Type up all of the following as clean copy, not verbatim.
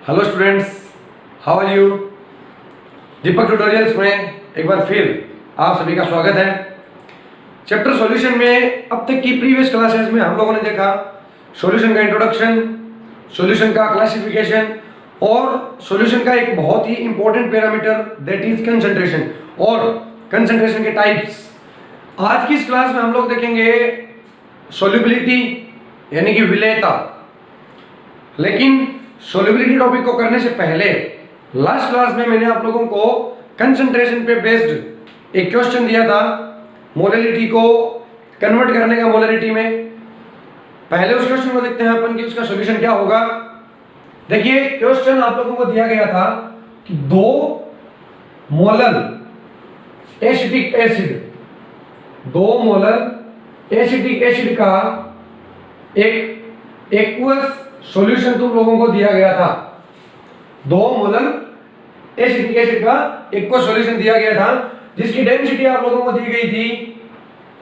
Hello students, how are you. Deepak tutorials में एक बार फिर आप सभी का स्वागत है। चैप्टर सॉल्यूशन में अब तक की प्रीवियस क्लासेस में हम लोगों ने देखा सॉल्यूशन का इंट्रोडक्शन, सॉल्यूशन का क्लासिफिकेशन और सॉल्यूशन का एक बहुत ही important parameter that is concentration और कंसंट्रेशन के टाइप्स। आज की इस क्लास में हम लोग देखेंगे सॉल्युबिलिटी यानी कि विलेयता। लेकिन सॉल्युबिलिटी टॉपिक को करने से पहले लास्ट क्लास में मैंने आप लोगों को कंसंट्रेशन पे बेस्ड एक क्वेश्चन दिया था, मोलैलिटी को कन्वर्ट करने का मोलैलिटी में। पहले उस क्वेश्चन को देखते हैं अपन कि उसका सॉल्यूशन क्या होगा। देखिए, क्वेश्चन आप लोगों को दिया गया था कि 2 molar acetic acid, 2 molar acetic acid का एक एक्वस सॉल्यूशन तुम लोगों को दिया गया था। 2 मोलर एसिटिक एसिड का एक्वस सॉल्यूशन दिया गया था जिसकी डेंसिटी आप लोगों को दी गई थी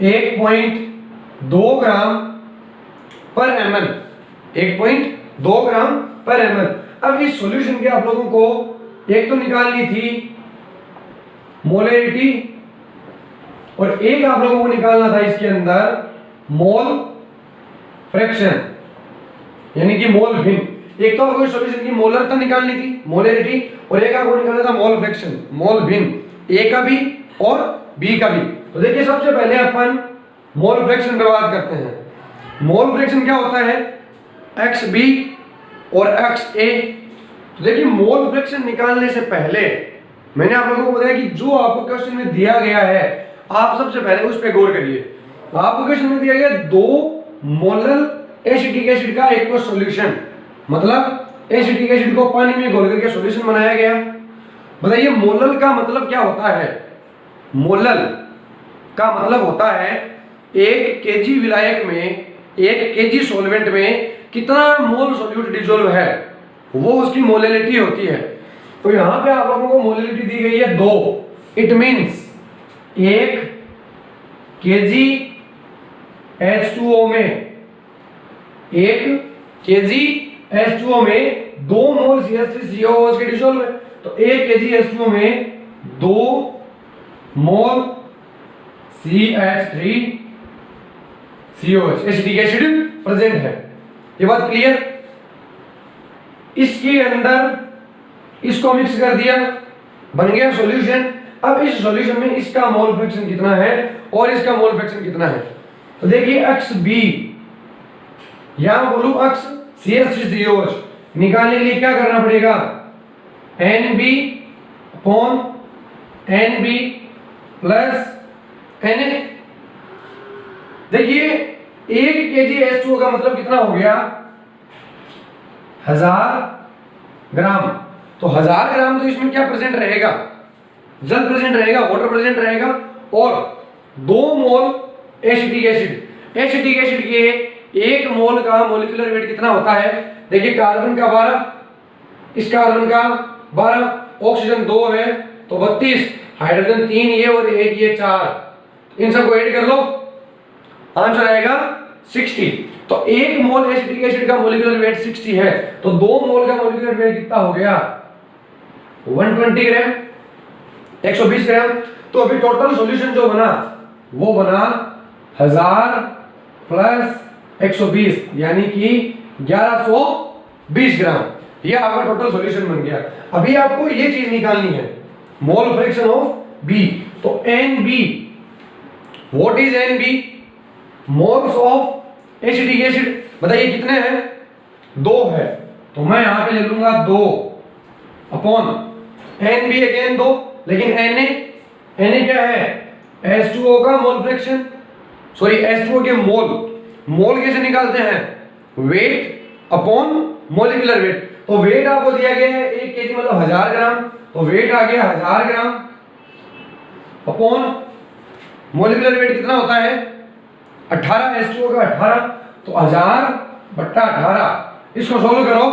1.2 ग्राम पर ml, 1.2 ग्राम पर ml। अब इस सॉल्यूशन के आप लोगों को एक तो निकालनी थी मोलैलिटी और एक आप लोगों को निकालना था इसके अंदर मोल फ्रैक्शन यानी कि मोल भिन्न। एक तो आपको सॉल्यूशन की मोलरता निकालनी थी मोलैलिटी और एक आपको निकालना था मोल फ्रैक्शन, मोल भिन्न, ए का भी और बी का भी। तो देखिए, सबसे पहले अपन मोल फ्रैक्शन पे बात करते हैं। मोल फ्रैक्शन क्या होता है, एक्स बी और एक्स ए। तो देखिए, मोल फ्रैक्शन निकालने से पहले मैंने आप लोगों को बताया कि जो आपको क्वेश्चन में दिया गया है आप सबसे पहले उस पर गौर करिए। आपको क्वेश्चन में दिया गया 2 मोलर एसिटिक एसिड का एक सॉल्यूशन, मतलब एसिटिक एसिड को पानी में घोल करके सॉल्यूशन बनाया गया। बताइए, मोलल का मतलब क्या होता है। मोलल का मतलब होता है 1 केजी विलायक में, 1 केजी सॉल्वेंट में कितना मोल सॉल्यूट डिसॉल्व है, वो उसकी मोलैलिटी होती है। तो यहां पे आप लोगों को मोलैलिटी दी गई है 2। इट मींस 1 केजी H2O में, 1 केजी H2O में 2 मोल CH3COOH के डिसॉल्व है। तो 1 केजी H2O में 2 मोल CH3COH एसिटिक एसिड प्रेजेंट है। ये बात क्लियर। इसके अंदर इसको मिक्स कर दिया, बन गया सॉल्यूशन। अब इस सॉल्यूशन में इसका मोल फ्रैक्शन कितना है और इसका मोल फ्रैक्शन कितना है। तो देखिए, XB या बोलूं अक्स CH3COH निकालने के लिए क्या करना पड़ेगा, NB upon NB plus Na। देखिए, 1 केजी H2O का मतलब कितना हो गया, 1000 ग्राम। तो 1000 ग्राम तो इसमें क्या प्रेजेंट रहेगा, जल प्रेजेंट रहेगा, वाटर प्रेजेंट रहेगा और 2 मोल एसिटिक एसिड। एसिटिक एसिड के 1 मोल का मोलिकुलर वेट कितना होता है। देखिए, कार्बन का 12, इस कार्बन का 12, ऑक्सीजन 2 है तो 32, हाइड्रोजन 3 ये और 1 ये 4, इन सबको ऐड कर लो, आंसर आएगा 60। तो 1 मोल एसिटिक एसिड का मोलिकुलर वेट 60 है तो 2 मोल का मोलिकुलर वेट कितना हो गया, 120 ग्राम, 120 ग्राम। तो अभी टोटल सॉल्यूशन जो बना वो बना 1000 प्लस 120 यानी कि 1120 ग्राम। ये आपका टोटल सॉल्यूशन बन गया। अभी आपको ये चीज निकालनी है, मोल फ्रैक्शन ऑफ बी। तो NB, what is NB, moles of acetic acid. बताइए कितने हैं, 2 है तो मैं यहां पे ले लूंगा 2 अपॉन NB अगेन 2, लेकिन Na क्या है, H2O का मोल फ्रैक्शन, सॉरी H2O के मोल कैसे निकालते हैं, वेट अपॉन मोलिकुलर वेट। तो वेट आपको दिया गया है 1 केजी मतलब 1000 ग्राम, तो वेट आ गया 1000 ग्राम अपॉन मोलिकुलर वेट कितना होता है 18, H2O का 18, तो 1000 बट्टा 18, इसको सोल्व करो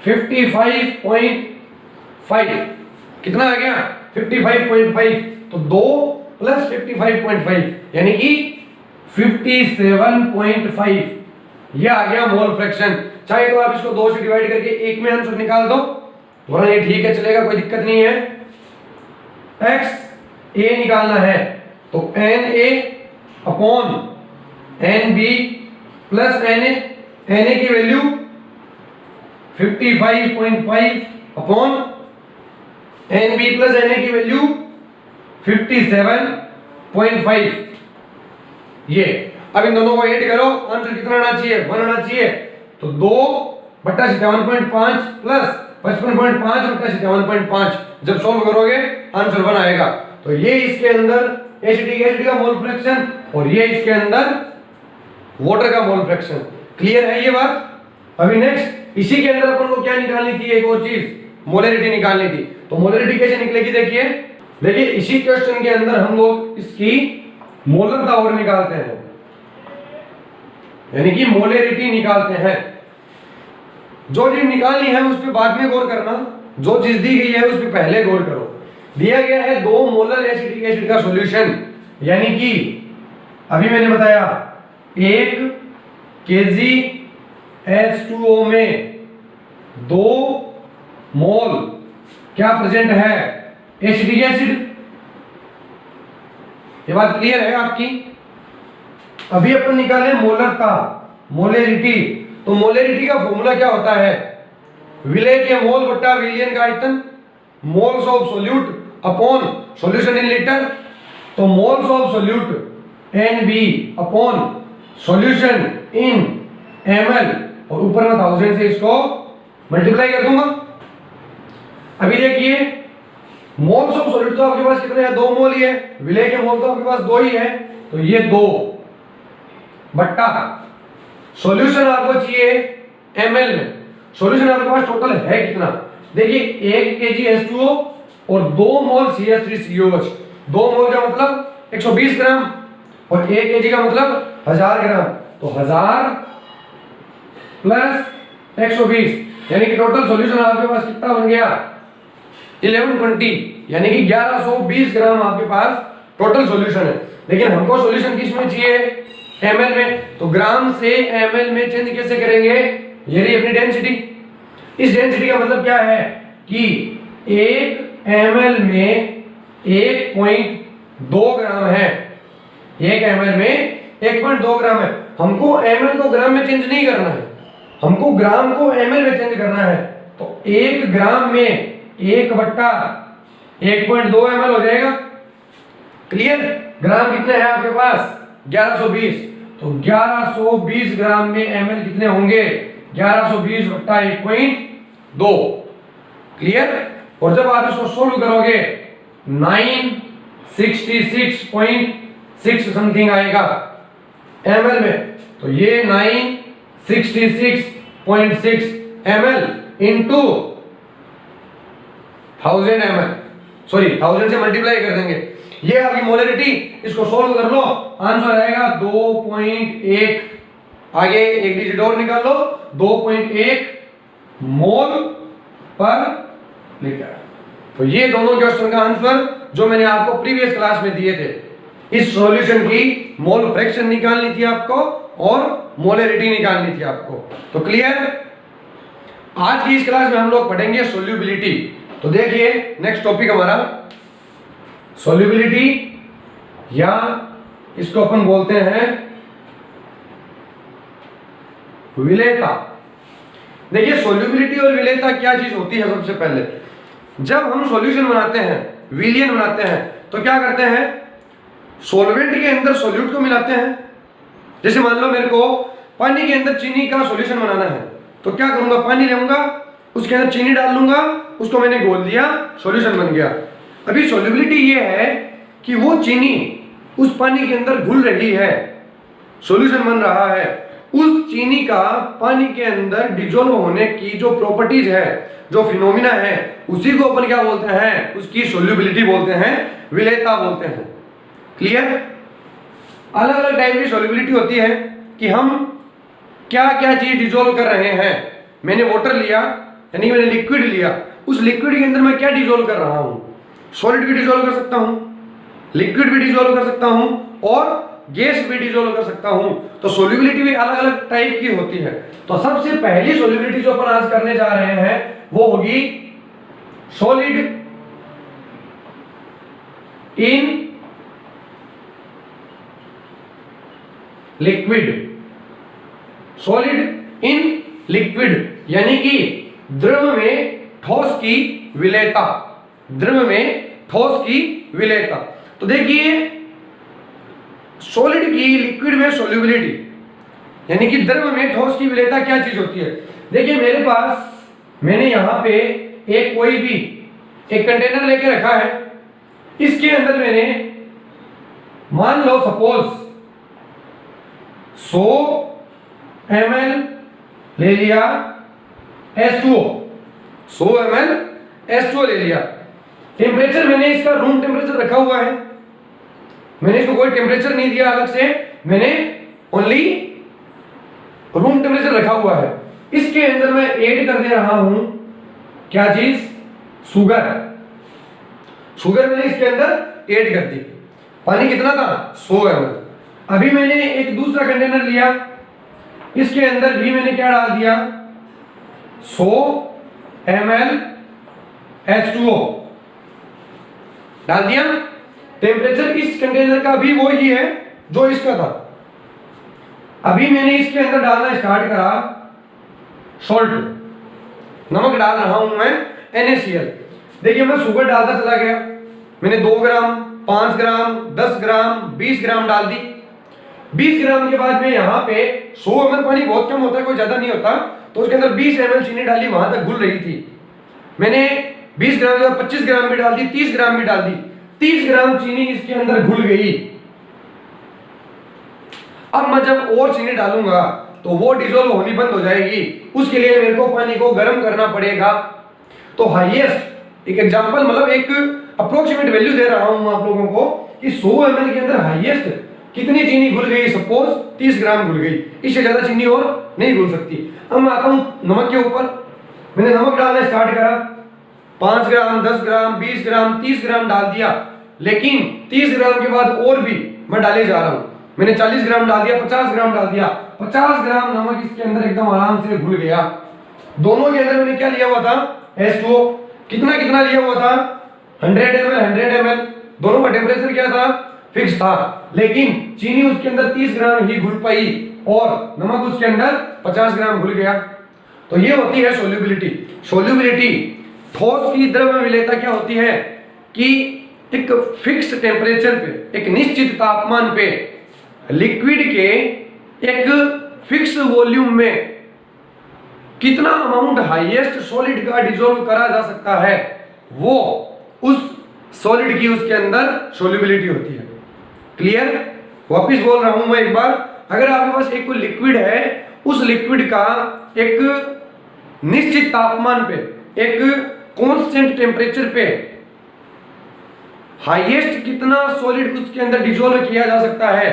55.5 कितना आ गया 55.5। तो 2 प्लस 55.5 यानी कि 57.5 ये आ गया मोल फ्रैक्शन। चाहे तो आप इसको 2 से डिवाइड करके एक में आंसर निकाल दो, वरना ये ठीक है चलेगा, कोई दिक्कत नहीं है। एक्स ए निकालना है तो N A upon N B plus N A की value 55.5 upon N B plus N A की वैल्यू 57.5। ये अब इन दोनों को ऐड करो, आंसर कितना आना चाहिए? 1 आना चाहिए। तो 2/57.5 प्लस 55.5/57.5 जब सॉल्व करोगे आंसर 1 आएगा। तो ये इसके अंदर एसिटिक का मोल फ्रैक्शन और ये इसके अंदर वाटर का मोल फ्रैक्शन। क्लियर है ये बात? अभी नेक्स्ट इसी के अंदर अपन को क्या निकालनी थी? एक और चीज, मोलरिटी निकालनी थी। तो मोलरिटी कैसे निकलेगी? देखिए इसी क्वेश्चन के अंदर हम लोग इसकी मोलर पावर निकालते हैं, यानी कि मोलरिटी निकालते हैं। जो चीज निकालनी है उस पर बाद में गौर करना, जो चीज दी गई है उस पर पहले गौर करो। दिया गया है 2 मोलर एसिटिक एसिड का सॉल्यूशन, यानी कि अभी मैंने बताया 1 kg H2O में 2 मोल क्या प्रेजेंट है? Acetic acid. ये बात क्लियर है आपकी? अभी अपन निकाले मोलरता, मोलरिटी। तो मोलरिटी का फॉर्मूला क्या होता है? विलेय के मोल बट्टा विलियन का आयतन, moles of solute upon solution in litre. तो moles of solute NB upon solution in ml, और ऊपर में 1000 से इसको मल्टीप्लाई कर दूंगा। अभी देखिए मोल्स ऑफ सॉल्यूट तो आपके पास कितने हैं? 2 मोल ही है। विलेय के मोल तो आपके पास 2 ही है, तो ये 2 बट्टा सॉल्यूशन आपको चाहिए ml में। सॉल्यूशन आपके पास टोटल है कितना? देखिए 1 kg H2O और 2 मोल CH3COH। 2 मोल का मतलब 120 ग्राम और 1 kg का मतलब 1000 ग्राम। तो 1000 प्लस 120, यानी कि टोटल सॉल्यूशन आपके पास कितना बन गया? 1120, यानी कि 1120 ग्राम आपके पास टोटल सॉल्यूशन है। लेकिन हमको सॉल्यूशन किस में चाहिए? ml में। तो ग्राम से ml में चेंज कैसे करेंगे? ये रही अपनी डेंसिटी। इस डेंसिटी का मतलब क्या है कि 1 ml में 1.2 ग्राम है। 1 ml में 1.2 ग्राम है। हमको ml को ग्राम में चेंज नहीं करना है, हमको ग्राम को ml में चेंज करना है। तो 1 ग्राम में 1/1.2 ml हो जाएगा। क्लियर? ग्राम कितने हैं आपके पास? 1120। तो 1120 ग्राम में ml कितने होंगे? 1120/1.2। क्लियर? और जब आप इसको सोल्व करोगे 966.6 समथिंग आएगा ml में। तो ये 966.6 ml इंटू 1000 ml, सॉरी 1000 से मल्टीप्लाई कर देंगे। ये आपकी मोलरिटी, इसको सोल्व कर लो, आंसर आएगा 2.1। आगे एक डिजिट और निकाल लो, 2.1 मोल पर लीटर। तो ये दोनों क्वेश्चन का आंसर जो मैंने आपको प्रीवियस क्लास में दिए थे। इस सॉल्यूशन की मोल फ्रैक्शन निकालनी थी आपको और मोलरिटी निकालनी थी आपको। तो क्लियर? आज की इस क्लास में हम लोग पढ़ेंगे सोल्यूबिलिटी। तो देखिए नेक्स्ट टॉपिक हमारा सोल्यूबिलिटी, या इसको अपन बोलते हैं विलेयता। देखिए सोल्यूबिलिटी और विलेयता क्या चीज होती है? सबसे पहले जब हम सॉल्यूशन बनाते हैं, विलियन बनाते हैं, तो क्या करते हैं? सॉल्वेंट के अंदर सॉल्यूट को मिलाते हैं। जैसे मान लो मेरे को पानी के अंदर चीनी का सॉल्यूशन बनाना है, तो क्या करूंगा? पानी लूंगा, उसके अंदर चीनी डाल लूंगा, उसको मैंने घोल दिया, सॉल्यूशन बन गया। अभी सोल्यूबिलिटी ये है कि वो चीनी उस पानी के अंदर घुल रही है, सॉल्यूशन बन रहा है। उस चीनी का पानी के अंदर डिजोल्व होने की जो प्रॉपर्टीज है, जो फिनोमिना है, उसी को अपन क्या बोलते हैं? उसकी सोल्यूबिलिटी बोलते हैं, विलेयता बोलते हैं। क्लियर? अलग अलग टाइप की सोल्यूबिलिटी होती है कि हम क्या क्या चीज डिजोल्व कर रहे हैं। मैंने वाटर लिया, यानी मैंने लिक्विड लिया, उस लिक्विड के अंदर मैं क्या डिजोल्व कर रहा हूं? सॉलिड भी डिजोल्व कर सकता हूं, लिक्विड भी डिजोल्व कर सकता हूं, और गैस भी डिजोल्व कर सकता हूं। तो सोल्यूबिलिटी भी अलग अलग टाइप की होती है। तो सबसे पहली सोल्यूबिलिटी जो अपन आज करने जा रहे हैं वो होगी solid in liquid. Solid in liquid यानी कि द्रव में ठोस की विलेयता, द्रव में ठोस की विलेयता। तो देखिए सॉलिड की लिक्विड में सोल्यूबिलिटी यानी कि द्रव में ठोस की विलेयता क्या चीज होती है। देखिए मेरे पास मैंने यहां पे एक कोई भी एक कंटेनर लेके रखा है, इसके अंदर मैंने मान लो सपोज 100 ml ले लिया H2O, 100 ml H2O ले लिया। टेम्परेचर मैंने इसका रूम टेम्परेचर रखा हुआ है, मैंने इसको कोई टेम्परेचर नहीं दिया अलग से, मैंने ओनली रूम टेम्परेचर रखा हुआ है। इसके अंदर मैं ऐड कर दे रहा हूं क्या चीज, शुगर। शुगर मैंने इसके अंदर ऐड कर दी। पानी कितना था 100 ml। अभी मैंने एक दूसरा कंटेनर लिया, इसके अंदर भी मैंने क्या डाल दिया 100 ml H2O डाल दिया। टेम्परेचर इस कंटेनर का भी वही है जो इसका था। अभी मैंने इसके अंदर डालना स्टार्ट करा सॉल्ट, नमक डाल रहा हूं मैं NaCl। देखिए मैं शुगर डालता चला गया, मैंने 2 ग्राम 5 ग्राम 10 ग्राम 20 ग्राम डाल दी। 20 ग्राम के बाद में यहाँ पे 100 ml पानी बहुत कम होता है, कोई ज्यादा नहीं होता, तो उसके अंदर 20 ml चीनी डाली, वहां तक घुल रही थी। मैंने 20 ग्राम के बाद 25 ग्राम भी डाल दी, 30 ग्राम भी डाल दी, 30 ग्राम चीनी इसके अंदर घुल गई। अब मैं जब और चीनी डालूंगा तो वो डिसॉल्व होनी बंद हो जाएगी, उसके लिए मेरे को पानी को गर्म करना पड़ेगा। तो हाईएस्ट एक एग्जांपल मतलब एक अप्रोक्सीमेट वैल्यू दे रहा हूं आप लोगों को कि 100 ml के अंदर हाईएस्ट कितनी चीनी घुल गई, सपोज 30 ग्राम घुल गई, इससे ज्यादा चीनी और नहीं घुल सकती। अब मैं आता हूं नमक के ऊपर, मैंने नमक डालना स्टार्ट करा, 5 ग्राम 10 ग्राम 20 ग्राम 30 ग्राम डाल दिया, लेकिन 30 ग्राम के बाद और भी मैं डाले जा रहा हूं। मैंने 40 ग्राम डाल दिया, 50 ग्राम डाल दिया, 50 ग्राम नमक इसके अंदर एकदम आराम से घुल गया। दोनों के अंदर मैंने क्या लिया हुआ था H2O, कितना कितना लिया हुआ था 100 ml। दोनों का टेम्परेचर क्या था फिक्स था, लेकिन चीनी उसके अंदर 30 ग्राम ही घुल पाई और नमक उसके अंदर 50 ग्राम घुल गया। तो ये होती है सोल्यूबिलिटी। सोल्यूबिलिटी ठोस की द्रव में विलेयता क्या होती है कि एक फिक्स टेम्परेचर पे, एक निश्चित तापमान पे लिक्विड के एक फिक्स वॉल्यूम में कितना अमाउंट हाईएस्ट सॉलिड का डिसॉल्व करा जा सकता है, वो उस सॉलिड की उसके अंदर सोल्यूबिलिटी होती है। क्लियर? वापिस बोल रहा हूं मैं एक बार, अगर आपके पास एक कोई लिक्विड है, उस लिक्विड का एक निश्चित तापमान पे, एक कांस्टेंट टेम्परेचर पे हाईएस्ट कितना सॉलिड उसके अंदर डिसॉल्व किया जा सकता है,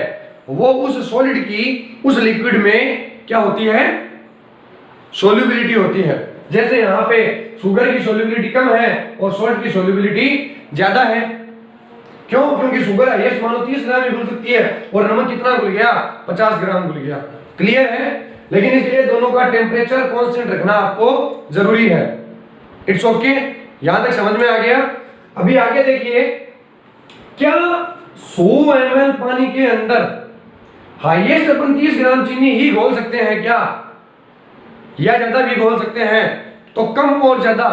वो उस सॉलिड की उस लिक्विड में क्या होती है सोल्यूबिलिटी होती है। जैसे यहाँ पे शुगर की सोल्यूबिलिटी कम है और सॉल्ट की सोल्यूबिलिटी ज्यादा है। क्यों? क्योंकि शुगर हाईएस्ट मानो 30 ग्राम घुल सकती है और नमक कितना घुल गया 50 ग्राम घुल गया। क्लियर है? लेकिन इसके लिए दोनों का टेम्परेचर कांस्टेंट रखना आपको जरूरी है। इट्स ओके, यहां तक समझ में आ गया। अभी आगे देखिए, क्या 100 ml पानी के अंदर हाईएस्ट अपन 30 ग्राम चीनी ही घोल सकते हैं क्या, या ज्यादा भी घोल सकते हैं? तो कम और ज्यादा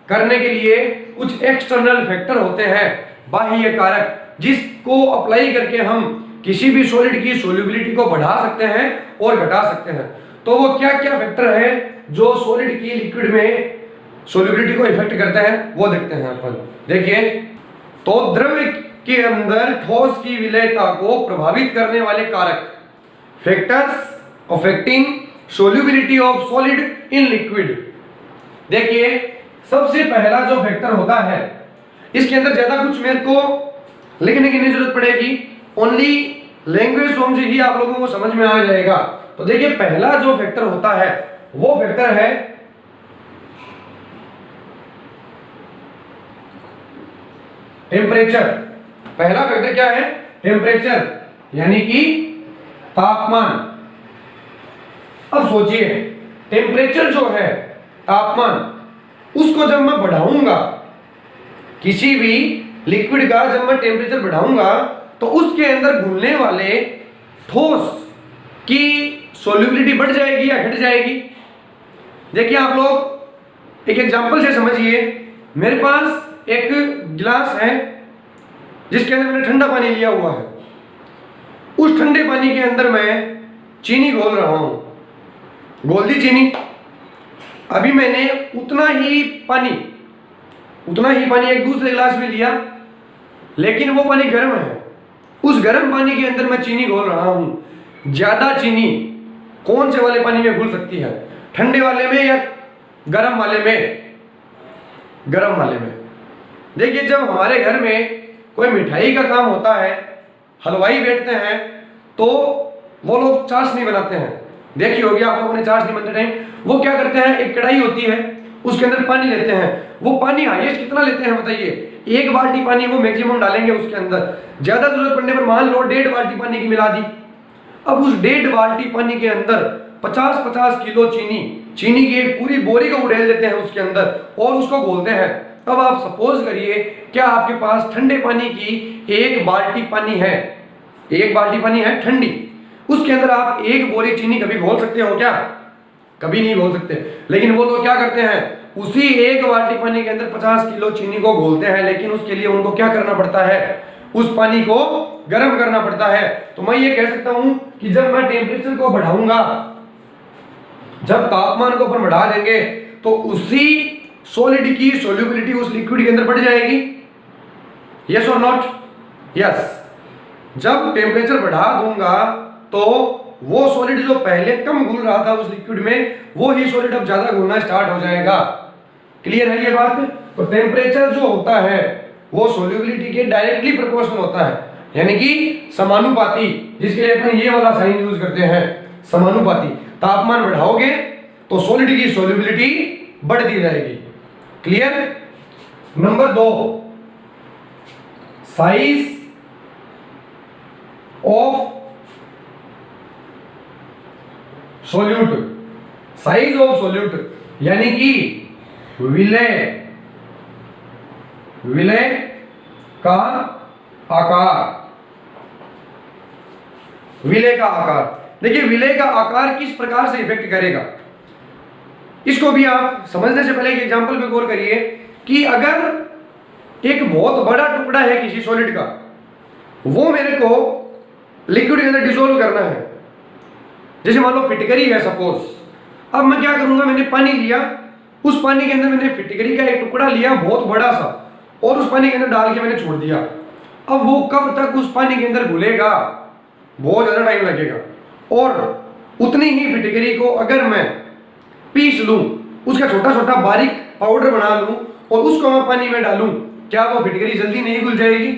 करने के लिए कुछ एक्सटर्नल फैक्टर होते हैं, बाह्य कारक, जिसको अप्लाई करके हम किसी भी सॉलिड की सोल्यूबिलिटी को बढ़ा सकते हैं और घटा सकते हैं। तो वो क्या क्या फैक्टर है जो सॉलिड की लिक्विड में सोल्यूबिलिटी को इफेक्ट करते हैं, वो देखते हैं अपन। देखिए, तो द्रव के अंदर ठोस की विलेयता को प्रभावित करने वाले कारक, factors affecting solubility of solid in liquid. देखिए, सबसे पहला जो फैक्टर होता है, इसके अंदर ज्यादा कुछ मेरे को लिखने की नहीं जरूरत पड़ेगी, ओनली लैंग्वेज फॉर्म से ही आप लोगों को समझ में आ जाएगा। तो देखिए, पहला जो फैक्टर होता है वो फैक्टर है टेम्परेचर। पहला फैक्टर क्या है? टेम्परेचर। यानी कि तापमान। अब सोचिए टेम्परेचर जो है, तापमान, उसको जब मैं बढ़ाऊंगा, किसी भी लिक्विड का जब मैं टेम्परेचर बढ़ाऊंगा तो उसके अंदर घुलने वाले ठोस की सोल्यूबिलिटी बढ़ जाएगी या घट जाएगी। देखिए आप लोग एक एग्जांपल से समझिए। मेरे पास एक गिलास है जिसके अंदर मैंने ठंडा पानी लिया हुआ है। उस ठंडे पानी के अंदर मैं चीनी घोल रहा हूं, घोल दी चीनी। अभी मैंने उतना ही पानी एक दूसरे गिलास में लिया, लेकिन वो पानी गर्म है। उस गर्म पानी के अंदर मैं चीनी घोल रहा हूं। ज्यादा चीनी कौन से वाले पानी में घुल सकती है, ठंडे वाले में या गर्म वाले में? गर्म वाले में। देखिए जब हमारे घर में कोई मिठाई का काम होता है, हलवाई बैठते हैं, तो वो लोग चाशनी बनाते हैं। देखी होगी आप लोगों ने चाशनी बनते टाइम वो क्या करते हैं, एक कढ़ाई होती है, उसके अंदर पानी लेते हैं। वो पानी हाईएस्ट कितना लेते हैं बताइए? 1 बाल्टी पानी वो मैक्सिमम डालेंगे उसके अंदर। ज्यादा जरूरत पड़ने पर मान लो 1.5 बाल्टी पानी की मिला दी। अब उस 1.5 बाल्टी पानी के अंदर 50-50 किलो चीनी की एक पूरी बोरी को उड़ेल देते हैं उसके अंदर और उसको घोलते हैं। अब आप सपोज करिए, क्या आपके पास ठंडे पानी की 1 बाल्टी पानी है, 1 बाल्टी पानी है ठंडी, उसके अंदर आप 1 बोरी चीनी कभी घोल सकते हो क्या? कभी नहीं घोल सकते। लेकिन वो लोग क्या करते हैं, उसी 1 बाल्टी पानी के अंदर 50 किलो चीनी को घोलते हैं। लेकिन उसके लिए उनको क्या करना पड़ता है, उस पानी को गर्म करना पड़ता है। तो मैं ये कह सकता हूं कि जब मैं टेम्परेचर को बढ़ाऊंगा, जब तापमान को ऊपर बढ़ा देंगे, तो उसी सॉलिड की सोल्यूबिलिटी उस लिक्विड के अंदर बढ़ जाएगी। यस और नॉट? यस। जब टेम्परेचर बढ़ा दूंगा तो वो सॉलिड जो पहले कम घुल रहा था उस लिक्विड में, वो ही सॉलिड अब ज्यादा घुलना स्टार्ट हो जाएगा। क्लियर है ये बात? तो टेम्परेचर जो होता है वो सोल्यूबिलिटी के डायरेक्टली प्रोपोर्शनल होता है, यानी कि समानुपाती, जिसके लिए अपन ये वाला साइन यूज करते हैं, समानुपाती। तापमान बढ़ाओगे तो सॉलिड की सोल्यूबिलिटी बढ़ती जाएगी। Clear? Number 2, size of solute. Size of solute यानी कि विलय का आकार। विलय का आकार, देखिए विलय का आकार किस प्रकार से इफेक्ट करेगा, इसको भी आप समझने से पहले एक एग्जांपल पे गौर करिए कि अगर एक बहुत बड़ा टुकड़ा है किसी सॉलिड का, वो मेरे को लिक्विड के अंदर डिसोल्व करना है। जैसे मान लो फिटकरी है सपोज। अब मैं क्या करूंगा, मैंने पानी लिया, उस पानी के अंदर मैंने फिटकरी का एक टुकड़ा लिया बहुत बड़ा सा, और उस पानी के अंदर डाल के मैंने छोड़ दिया। अब वो कब तक उस पानी के अंदर घुलेगा, बहुत ज्यादा टाइम लगेगा। और उतनी ही फिटकरी को अगर मैं पीस लूं, उसका छोटा छोटा बारीक पाउडर बना लूं और उसको मैं पानी में डालूं, क्या वो फिटकरी जल्दी नहीं घुल जाएगी?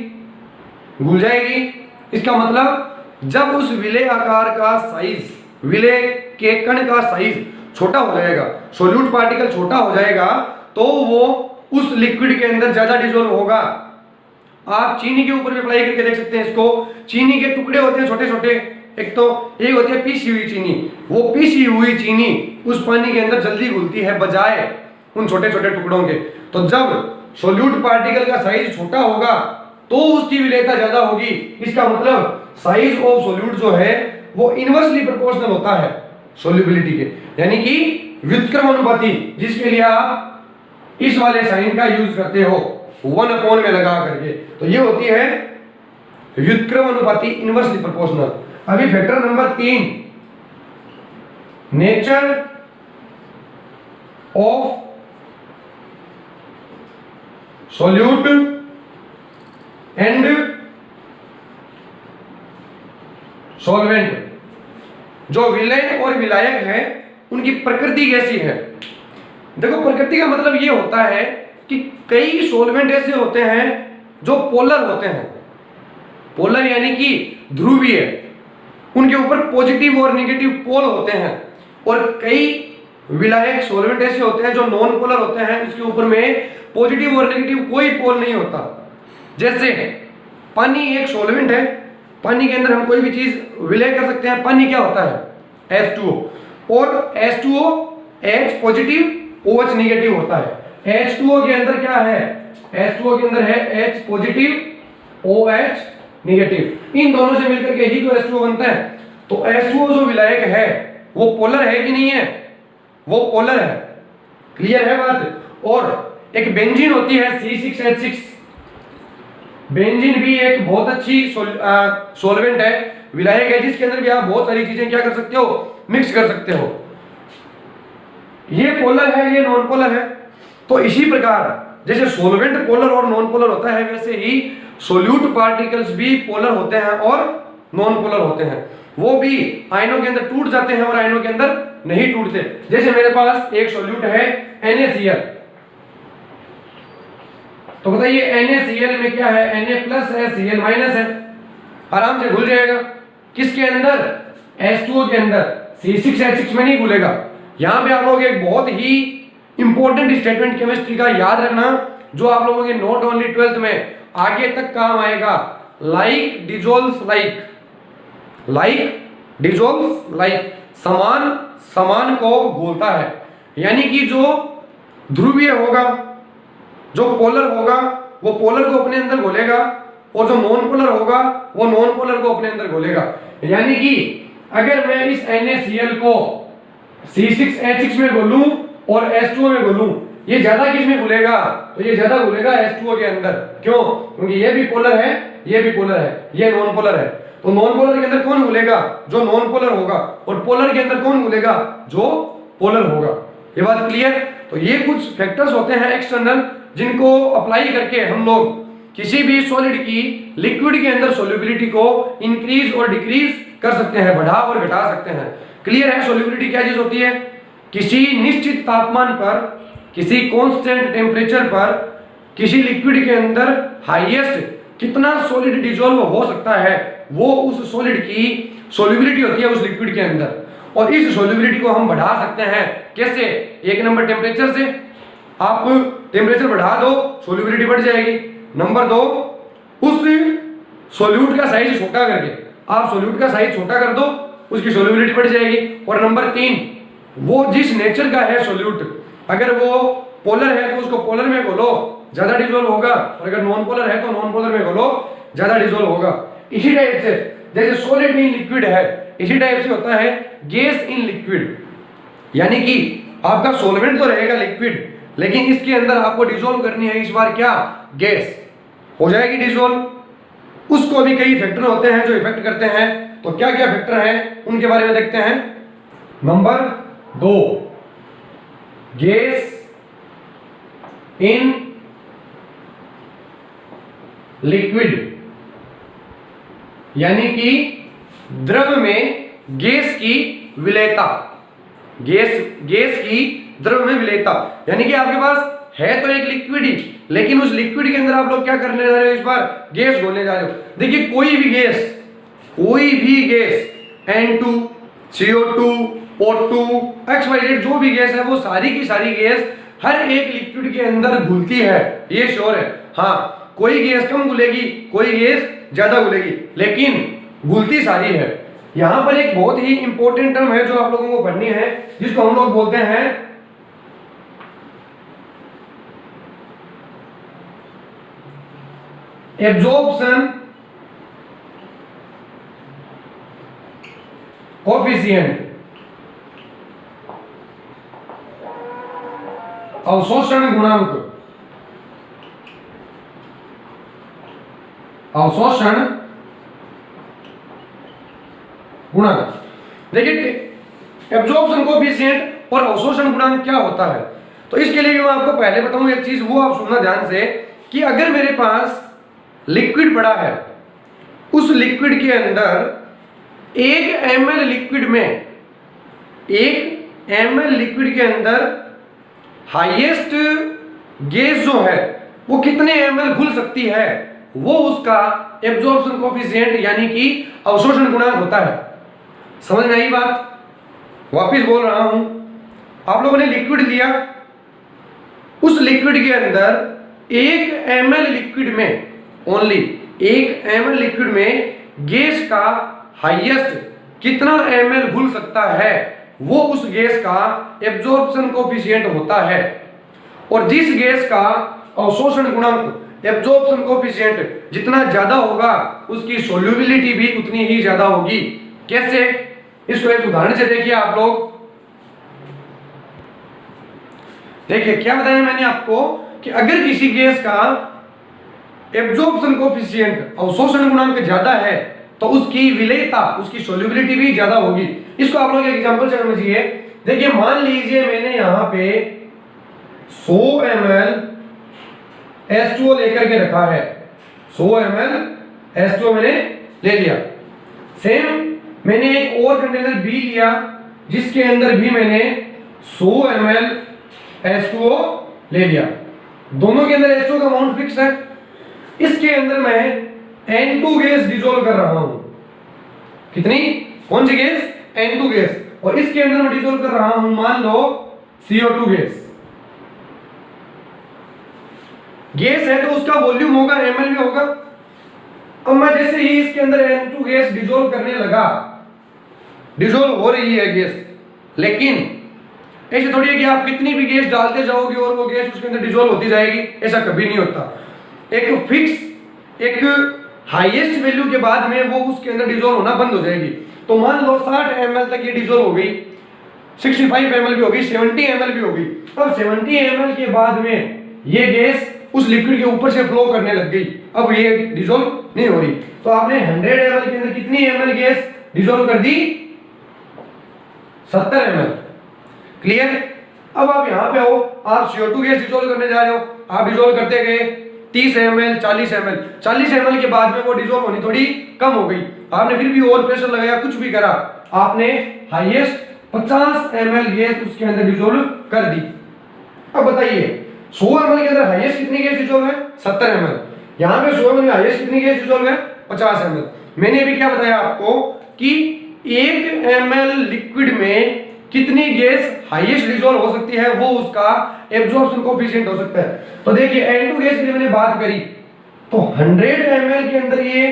घुल जाएगी। इसका मतलब जब उस विलय आकार का साइज, विलय के कण का साइज छोटा हो जाएगा, सोल्यूट पार्टिकल छोटा हो जाएगा, तो वो उस लिक्विड के अंदर ज्यादा डिसॉल्व होगा। आप चीनी के ऊपर भी अप्लाई करके देख सकते हैं इसको। चीनी के टुकड़े होते हैं छोटे छोटे, एक होती है पीसी हुई चीनी। वो पीसी हुई चीनी उस पानी के अंदर जल्दी घुलती है बजाय उन छोटे छोटे टुकड़ों के। तो जब सोल्यूट पार्टिकल का साइज छोटा होगा तो उसकी विलेयता ज्यादा होगी। इसका मतलब साइज ऑफ सोल्यूट जो है वो इनवर्सली प्रोपोर्शनल होता है सोल्यूबिलिटी के, यानी कि व्युत्क्रमानुपाती, जिसके लिए आप इस वाले साइन का यूज करते हो 1 में लगा करके। तो ये होती है व्युत्क्रमानुपाती, इनवर्सली प्रोपोर्शनल। अभी factor number 3, nature of solute and solvent. जो विलय और विलायक है उनकी प्रकृति कैसी है? देखो प्रकृति का मतलब ये होता है कि कई सॉल्वेंट ऐसे होते हैं जो पोलर होते हैं। पोलर यानी कि ध्रुवीय, उनके ऊपर पॉजिटिव और नेगेटिव पोल होते हैं। और कई विलायक सॉल्वेंट ऐसे होते हैं जो नॉन पोलर होते हैं, उसके ऊपर में पॉजिटिव और नेगेटिव कोई पोल नहीं होता। जैसे पानी एक सॉल्वेंट है, पानी के अंदर हम कोई भी चीज विलय कर सकते हैं। पानी क्या होता है? H2O, और H2O H positive OH negative होता है। H2O के अंदर क्या है? H2O के अंदर है H पॉजिटिव OH निगेटिव, इन दोनों से मिलकर के ही तो H2O बनता है। तो H2O जो विलायक है वो पोलर है कि नहीं है? वो पोलर है। क्लियर है बात? और एक बेंजीन होती है C6H6, बेंजीन भी एक बहुत अच्छी सॉल्वेंट है, विलायक है, जिसके अंदर भी आप बहुत सारी चीजें क्या कर सकते हो? मिक्स कर सकते हो। ये पोलर है, ये नॉन पोलर है। तो इसी प्रकार जैसे सॉल्वेंट पोलर और नॉन पोलर होता है, वैसे ही सोल्यूट पार्टिकल्स भी पोलर होते हैं और नॉन पोलर होते हैं। वो भी आयनों के अंदर टूट जाते हैं और आयनों के अंदर नहीं टूटते। जैसे मेरे पास एक सोल्यूट है NaCl, तो बताइए NaCl में क्या है? Na प्लस है, Cl माइनस है, आराम से घुल जाएगा। किसके अंदर? H2O के अंदर, C6H6 में नहीं घुलेगा। यहां पे आप लोग एक बहुत ही इंपॉर्टेंट स्टेटमेंट केमिस्ट्री का याद रखना, जो आप लोगों के नॉट ओनली 12th में आगे तक काम आएगा। Like dissolves like, like dissolves like, समान समान को घोलता है। यानी कि जो ध्रुवीय होगा, जो पोलर होगा, वो पोलर को अपने अंदर घोलेगा, और जो नॉन पोलर होगा वो नॉन पोलर को अपने अंदर घोलेगा। यानी कि अगर मैं इस NaCl को C6H6 में घोलूं और H2O में घोलूं, ये ज्यादा किस में घुलेगा? तो ये ज्यादा घुलेगा H2O के अंदर। क्यों? क्योंकि ये भी पोलर है, ये भी पोलर है, ये नॉन पोलर है। तो नॉन पोलर के अंदर कौन घुलेगा? जो नॉन पोलर होगा। और पोलर के अंदर कौन घुलेगा? जो पोलर होगा। ये बात क्लियर? तो ये कुछ फैक्टर्स होते हैं एक्सटर्नल, जिनको अप्लाई करके हम लोग किसी भी सॉलिड की लिक्विड के अंदर सोल्युबिलिटी को इंक्रीज और डिक्रीज कर सकते हैं, बढ़ा और घटा सकते हैं। क्लियर है? सोल्युबिलिटी क्या चीज होती है? किसी निश्चित तापमान पर, किसी कांस्टेंट टेम्परेचर पर किसी लिक्विड के अंदर हाईएस्ट कितना सॉलिड डिसॉल्व हो सकता है, वो उस सॉलिड की सोल्युबिलिटी होती है उस लिक्विड के अंदर। और इस सोल्युबिलिटी को हम बढ़ा सकते हैं। कैसे? एक नंबर टेम्परेचर से, आप टेम्परेचर बढ़ा दो, सोल्युबिलिटी बढ़ जाएगी। नंबर 2, उस सोल्यूट का साइज छोटा करके, आप सोल्यूट का साइज छोटा कर दो, उसकी सोल्युबिलिटी बढ़ जाएगी। और नंबर 3, वो जिस नेचर का है सोल्यूट, अगर वो पोलर है तो उसको पोलर में घोलो, ज्यादा डिसॉल्व होगा, और अगर नॉन पोलर है तो नॉन पोलर में घोलो, ज्यादा डिसॉल्व होगा। इसी टाइप से जैसे सॉलिड इन लिक्विड है, इसी टाइप से होता है गैस इन लिक्विड। यानी कि आपका सॉल्वेंट तो रहेगा लिक्विड, लेकिन इसके अंदर आपको डिसॉल्व करनी है इस बार क्या? गैस हो जाएगी डिसॉल्व। उसको भी कई फैक्टर होते हैं जो इफेक्ट करते हैं। तो क्या क्या फैक्टर हैं उनके बारे में देखते हैं। नंबर 2, गैस इन लिक्विड, यानी कि द्रव में गैस की विलेयता, गैस की द्रव में विलेयता। यानी कि आपके पास है तो एक लिक्विड ही, लेकिन उस लिक्विड के अंदर आप लोग क्या करने जा रहे हो? इस बार गैस घोलने जा रहे हो। देखिए कोई भी gas N2, CO2, O2, XYZ जो भी गैस है, वो सारी की सारी गैस हर एक लिक्विड के अंदर घुलती है, ये श्योर है। हाँ, कोई गैस कम घुलेगी, कोई गैस ज्यादा घुलेगी, लेकिन घुलती सारी है। यहां पर एक बहुत ही इंपॉर्टेंट टर्म है जो आप लोगों को पढ़नी है, जिसको हम लोग बोलते हैं एब्जॉर्प्शन कोएफिशिएंट, अवशोषण गुणांक, अवशोषण गुणांक। देखिए एब्जॉर्प्शन कोएफिशिएंट और अवशोषण गुणांक क्या होता है, तो इसके लिए मैं आपको पहले बताऊं एक चीज, वो आप सुनना ध्यान से, कि अगर मेरे पास लिक्विड पड़ा है, उस लिक्विड के अंदर 1 ml लिक्विड में, 1 ml लिक्विड के अंदर हाईएस्ट गैस जो है वो कितने ml घुल सकती है, वो उसका एब्जॉर्प्शन कोएफिशिएंट यानी कि अवशोषण गुणांक होता है। समझ में आई बात? वापिस बोल रहा हूं, आप लोगों ने लिक्विड लिया, उस लिक्विड के अंदर 1 ml लिक्विड में, ओनली 1 ml लिक्विड में गैस का हाईएस्ट कितना ml घुल सकता है वो उस गैस का एब्जॉर्प्शन कोफिशिएंट होता है। और जिस गैस का अवशोषण गुणांक एब्जॉर्प्शन कोफिशिएंट जितना ज्यादा होगा उसकी सोल्यूबिलिटी भी उतनी ही ज्यादा होगी। कैसे? इसको एक उदाहरण से देखिए आप लोग। देखिए क्या बताया मैंने आपको कि अगर किसी गैस का एब्जॉर्प्शन कोफिशिएंट अवशोषण गुणांक ज्यादा है तो उसकी विलेयता उसकी सोल्यूबिलिटी भी ज्यादा होगी। इसको आप लोग एक एग्जांपल से समझिए। देखिए मान लीजिए मैंने यहां पे 100 ml H2O लेकर के रखा है, 100 ml H2O मैंने ले लिया। सेम मैंने एक और कंटेनर B लिया जिसके अंदर भी मैंने 100 ml H2O ले लिया। दोनों के अंदर H2O का अमाउंट फिक्स है। इसके अंदर मैं N2 गैस डिसॉल्व कर रहा हूं। कितनी? कौन सी गैस? N2 gas. और इसके अंदर मैं डिसॉल्व कर रहा हूं मान लो CO2 गैस। गैस है तो उसका वॉल्यूम होगा ml में होगा। अब मैं जैसे ही इसके अंदर N2 गैस डिसॉल्व करने लगा, डिसॉल्व हो रही है गैस, लेकिन ऐसे थोड़ी है कि आप कितनी भी गैस डालते जाओगे और वो गैस उसके अंदर डिसॉल्व होती जाएगी, ऐसा कभी नहीं होता। एक फिक्स एक हाईएस्ट वैल्यू के बाद में वो उसके अंदर डिसॉल्व होना बंद हो जाएगी। तो मान लो 60 ml तक ये डिसॉल्व हो गई, 65 ml भी हो गई, 70 ml भी हो गई। अब 70 ml के बाद में ये गैस उस लिक्विड के ऊपर से फ्लो करने लग गई, अब ये डिसॉल्व नहीं हो रही। तो आपने 100 ml के अंदर कितनी ml गैस डिसॉल्व कर दी? 70 ml। क्लियर? अब आप यहां पे हो, आप CO2 गैस डिसॉल्व करने जा रहे हो, आप डिसॉल्व करते गए 30 ml 40 ml 40 ml के बाद में वो डिसॉल्व होनी थोड़ी कम हो गई। आपने फिर भी और प्रेशर लगाया, कुछ भी करा, आपने हाईएस्ट 50 ml गैस उसके अंदर डिसॉल्व कर दी। अब बताइए 100 ml के अंदर हाईएस्ट कितनी गैस डिसॉल्व है? 70 ml। यहां पे 100 ml में हाईएस्ट कितनी गैस डिसॉल्व है? 50 ml। मैंने अभी क्या बताया आपको कि 1 ml लिक्विड में कितनी गैस हाईएस्ट डिसॉल्व हो सकती है, वो उसका एब्जॉर्प्शन कोफिशिएंट हो सकता है। तो देखिए N2 गैस की मैंने बात करी तो 100 ml के अंदर ये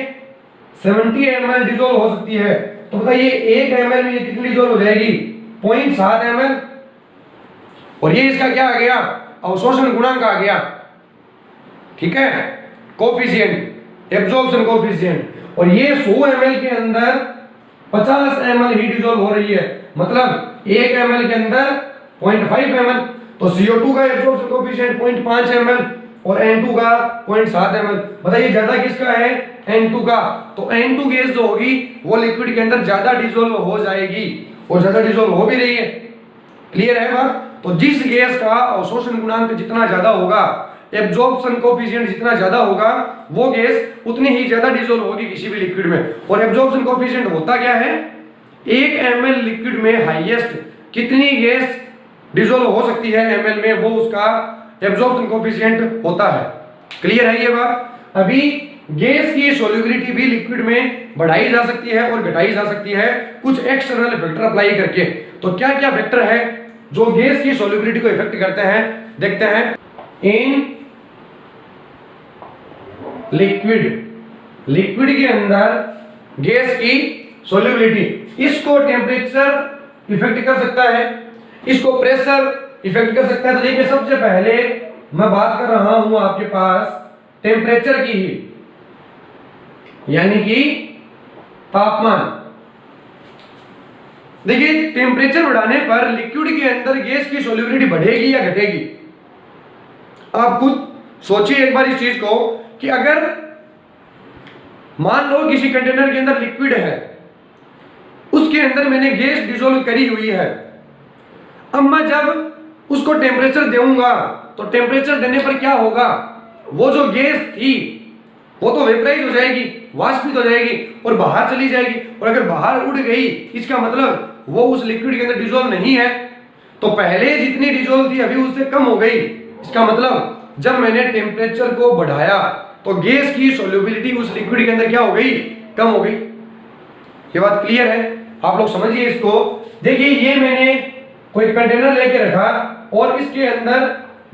70 ml डिसॉल्व हो सकती है। तो बताइए 1 ml में ये कितनी डिसॉल्व हो जाएगी? 0.7 ml। और ये इसका क्या आ गया? अवशोषण गुणांक आ गया। ठीक है, कोफिशिएंट, एब्जॉर्प्शन कोफिशिएंट। और ये 100 ml के अंदर 50 ml ही डिसॉल्व हो रही है, मतलब 1 ml के अंदर 0.5 ml। तो CO2 का एब्जॉर्प्शन कोफिशिएंट 0.5 ml और N2 का 0.7 ml। बताइए ज्यादा किसका है? N2 का। तो N2 गैस जो होगी वो लिक्विड के अंदर ज्यादा डिसॉल्व हो जाएगी और ज्यादा डिसॉल्व हो भी रही है। क्लियर है बात? तो जिस गैस का अवशोषण गुणांक जितना ज्यादा होगा, एब्जॉर्प्शन कोफिशिएंट जितना ज्यादा होगा, वो गैस उतनी ही ज्यादा डिसॉल्व होगी किसी भी लिक्विड में। और एब्जॉर्प्शन कोफिशिएंट होता क्या है? 1 ml लिक्विड में हाईएस्ट कितनी गैस डिसॉल्व हो सकती है ml में, वो उसका एब्जॉर्प्शन कोफिशिएंट होता है। क्लियर है ये बात? अभी गैस की सोल्यूबिलिटी भी लिक्विड में बढ़ाई जा सकती है और घटाई जा सकती है कुछ एक्सटर्नल फैक्टर अप्लाई करके। तो क्या क्या फैक्टर है जो गैस की सोल्यूबिलिटी को इफेक्ट करते हैं, देखते हैं। इन लिक्विड के अंदर गैस की सोल्यूबिलिटी, इसको टेम्परेचर इफेक्ट कर सकता है, इसको प्रेशर इफेक्ट कर सकता है। तो देखिए सबसे पहले मैं बात कर रहा हूं आपके पास टेम्परेचर की ही, यानी कि तापमान। देखिए टेम्परेचर बढ़ाने पर लिक्विड के अंदर गैस की सोल्यूबिलिटी बढ़ेगी या घटेगी? आप खुद सोचिए एक बार इस चीज को कि अगर मान लो किसी कंटेनर के अंदर लिक्विड है, उसके अंदर मैंने गैस डिसॉल्व करी हुई है। अब मैं जब उसको टेम्परेचर दूंगा तो टेम्परेचर देने पर क्या होगा? वो जो गैस थी वो तो वेपराइज हो जाएगी, वाष्पित हो जाएगी और बाहर चली जाएगी। और अगर बाहर उड़ गई इसका मतलब वो उस लिक्विड के अंदर डिसॉल्व नहीं है। तो पहले जितनी डिसॉल्व थी अभी उससे कम हो गई। इसका मतलब जब मैंने टेम्परेचर को बढ़ाया तो गैस की सोल्यूबिलिटी उस लिक्विड के अंदर क्या हो गई? कम हो गई। ये बात क्लियर है? आप लोग समझिए इसको। देखिए ये मैंने कोई कंटेनर लेके रखा और इसके अंदर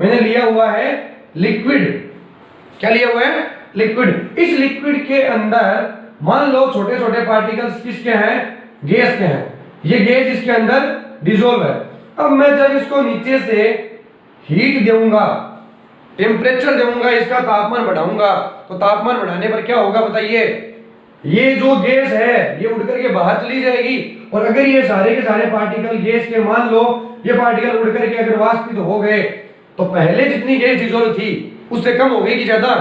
मैंने लिया हुआ है लिक्विड। क्या लिया हुआ है? लिक्विड। इस लिक्विड के अंदर मान लो छोटे छोटे पार्टिकल्स किसके हैं, गैस के हैं, ये गैस इसके अंदर डिसॉल्व है। अब मैं जब इसको नीचे से हीट दूंगा, टेम्परेचर दूंगा, इसका तापमान बढ़ाऊंगा, तो तापमान बढ़ाने पर क्या होगा बताइए, ये जो गैस है ये उड़ करके बाहर चली जाएगी। और अगर ये सारे के सारे पार्टिकल गैस के, मान लो ये पार्टिकल उड़ करके अगर वाष्पित हो गए, तो पहले जितनी गैस डिसॉल्व थी उससे कम हो गई कि ज्यादा,